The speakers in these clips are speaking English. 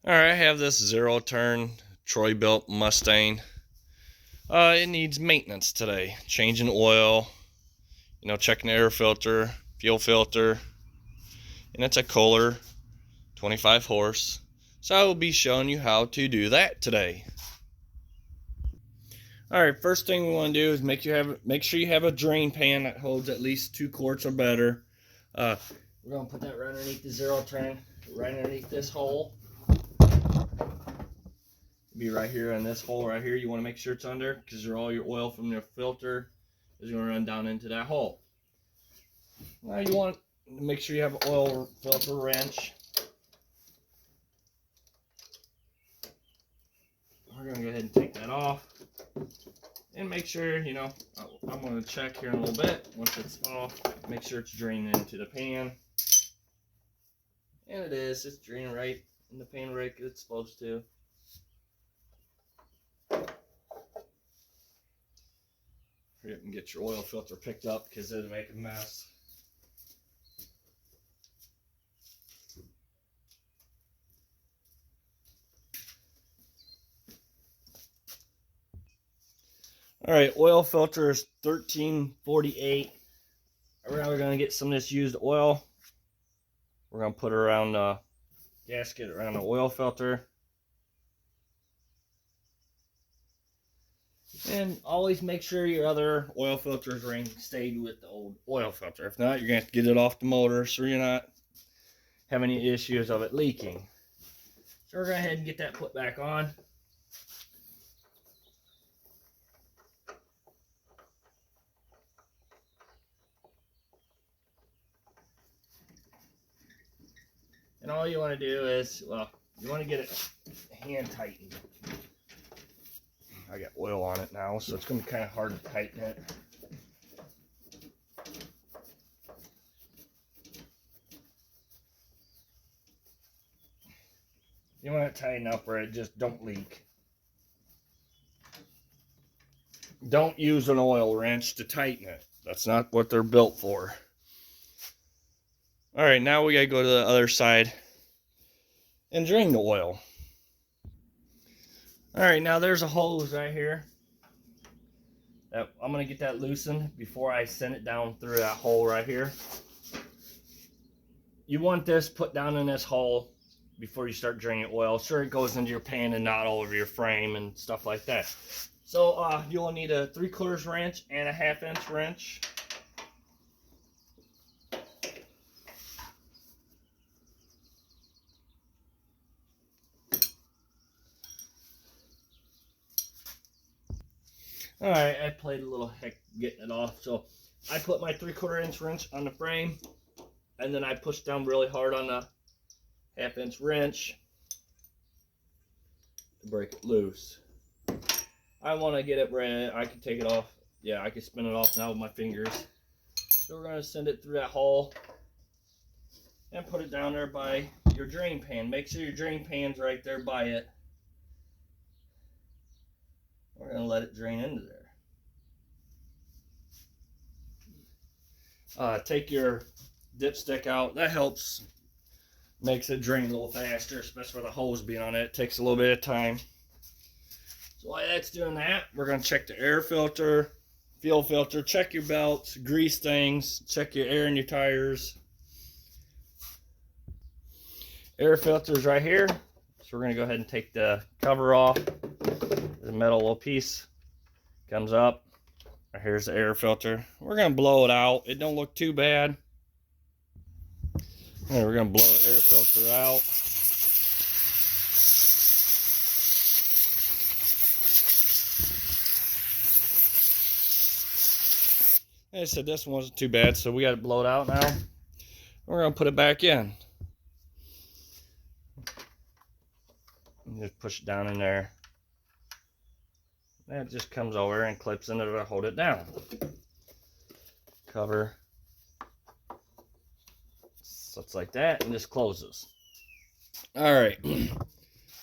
Alright, I have this zero turn Troy-Bilt Mustang. It needs maintenance today. Changing oil, checking the air filter, fuel filter, and it's a Kohler 25 horse. So I will be showing you how to do that today. Alright, first thing we want to do is make sure you have a drain pan that holds at least 2 quarts or better. We're going to put that right underneath the zero turn, right underneath this hole. Be right here in this hole right here. You want to make sure it's under, because all your oil from your filter is going to run down into that hole. Now you want to make sure you have an oil filter wrench. We're going to go ahead and take that off and make sure, I'm going to check here in a little bit. Once it's off, make sure it's draining into the pan. And it is. It's draining right in the pan right it's supposed to. Hurry up and get your oil filter picked up, because it'll make a mess. Alright, oil filter is 1348. We're going to get some of this used oil. We're going to put it around the gasket, around the oil filter. And always make sure your other oil filters stayed with the old oil filter. If not, you're going to have to get it off the motor so you're not having any issues of it leaking. So we're going to go ahead and get that put back on. And all you want to do is, you want to get it hand tightened. I got oil on it now, so it's going to be kind of hard to tighten it. You want to tighten up where it just don't leak. Don't use an oil wrench to tighten it. That's not what they're built for. Alright, now we got to go to the other side and drain the oil. Alright, now there's a hose right here. I'm going to get that loosened before I send it down through that hole right here. You want this put down in this hole before you start draining oil. Sure, it goes into your pan and not all over your frame and stuff like that. So you'll need a 3/4 wrench and a 1/2 inch wrench. Alright, I played a little heck getting it off, so I put my 3/4 inch wrench on the frame, and then I push down really hard on the 1/2 inch wrench to break it loose. I want to get it ready. I can take it off. Yeah, I can spin it off now with my fingers. So we're going to send it through that hole and put it down there by your drain pan. Make sure your drain pan's right there by it. We're going to let it drain into there. Take your dipstick out. That helps. Makes it drain a little faster, especially with the hose being on it. It takes a little bit of time. So while that's doing that, we're going to check the air filter, fuel filter, check your belts, grease things, check your air in your tires. Air filter's right here. So we're going to go ahead and take the cover off. The metal little piece comes up. Here's the air filter. We're going to blow it out. It don't look too bad. And we're going to blow the air filter out. Like I said, this one wasn't too bad, so we got to blow it out now. We're going to put it back in. And just push it down in there. That just comes over and clips into it to hold it down. Cover. So it's like that, and this closes. Alright.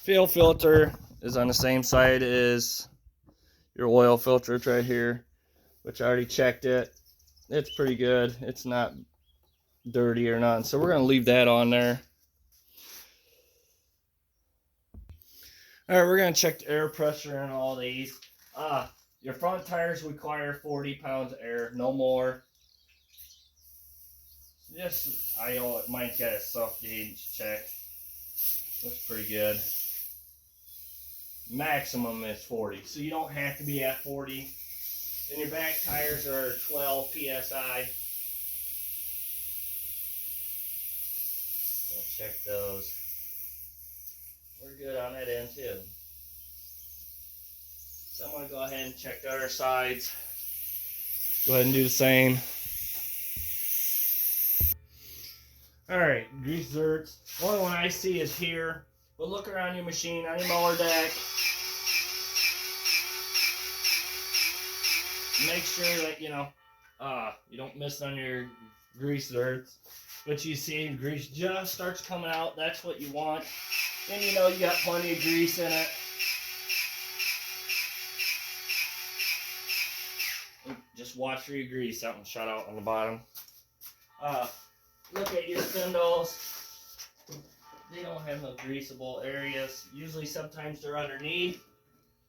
Fuel filter is on the same side as your oil filter. It's right here, which I already checked it. It's pretty good. It's not dirty or nothing. So we're going to leave that on there. Alright, we're going to check the air pressure on all these. Your front tires require 40 pounds of air, no more. Mine's got a soft gauge check. That's pretty good. Maximum is 40, so you don't have to be at 40. And your back tires are 12 psi. Let's check those. We're good on that end too. So I'm going to go ahead and check the other sides. Go ahead and do the same. Alright, grease zerks. The only one I see is here. But look around your machine, on your mower deck. Make sure that, you don't miss on your grease zerks. But you see grease just starts coming out. That's what you want. And you know you got plenty of grease in it. Just watch for your grease. Something shot out on the bottom. Look at your spindles. They don't have no greasable areas. Usually sometimes they're underneath.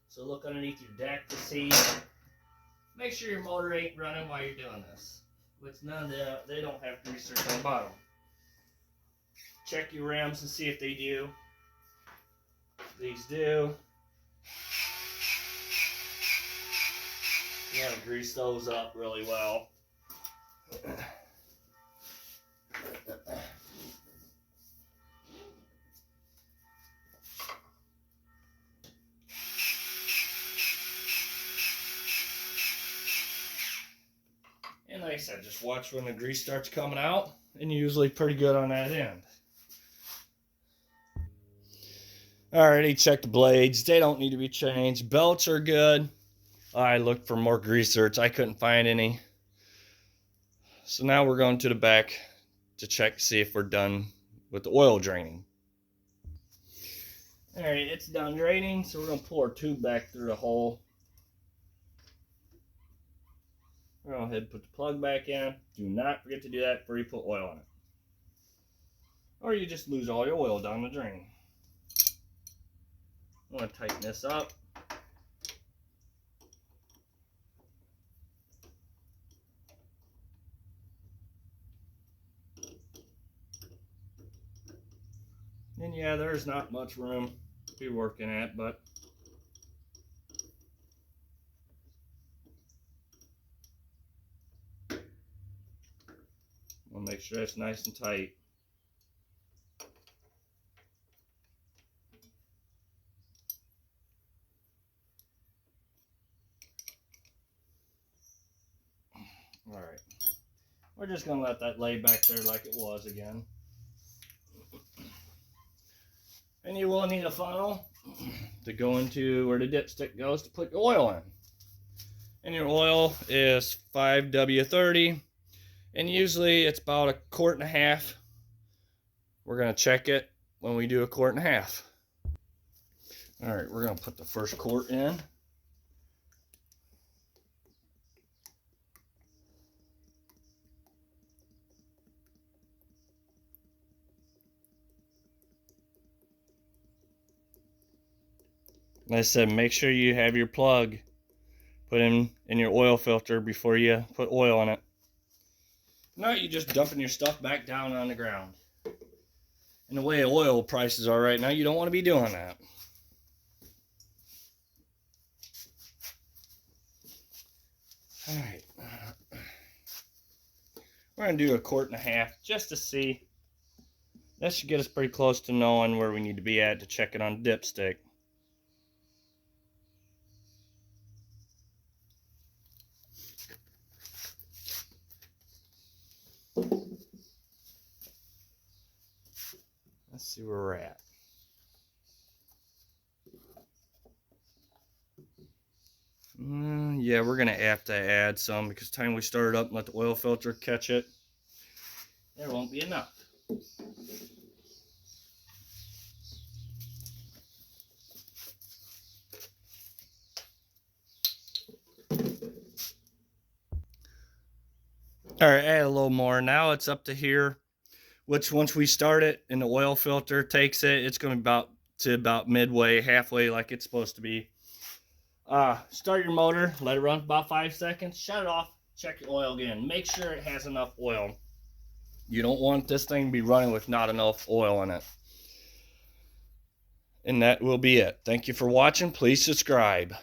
So look underneath your deck to see. Make sure your motor ain't running while you're doing this. Which none of them, they don't have greasers on the bottom. Check your rims and see if they do. These do. You gotta grease those up really well. And like I said, just watch when the grease starts coming out, and you're usually pretty good on that end. Alrighty, check the blades. They don't need to be changed. Belts are good. I looked for more grease zerks. I couldn't find any. So now we're going to the back to check, see if we're done with the oil draining. Alright, it's done draining, so we're going to pull our tube back through the hole. We're going to go ahead and put the plug back in. Do not forget to do that before you put oil in it. Or you just lose all your oil down the drain. I'm going to tighten this up. And yeah, there's not much room to be working at, but we'll make sure it's nice and tight. Alright, we're just going to let that lay back there like it was again. And you will need a funnel to go into where the dipstick goes to put your oil in. And your oil is 5W30, and usually it's about 1.5 quarts. We're going to check it when we do 1.5 quarts. Alright, we're going to put the first quart in. Like I said, make sure you have your plug put in your oil filter before you put oil in it. Now you're just dumping your stuff back down on the ground. And the way oil prices are right now, you don't want to be doing that. Alright. We're going to do 1.5 quarts just to see. That should get us pretty close to knowing where we need to be at to check it on dipstick. Let's see where we're at. Yeah, we're going to have to add some because the time we start it up and let the oil filter catch it, there won't be enough. Alright, add a little more. Now it's up to here, which once we start it and the oil filter takes it, it's going to be about to about midway, halfway like it's supposed to be. Start your motor, let it run for about 5 seconds, shut it off, check your oil again. Make sure it has enough oil. You don't want this thing to be running with not enough oil in it. And that will be it. Thank you for watching. Please subscribe.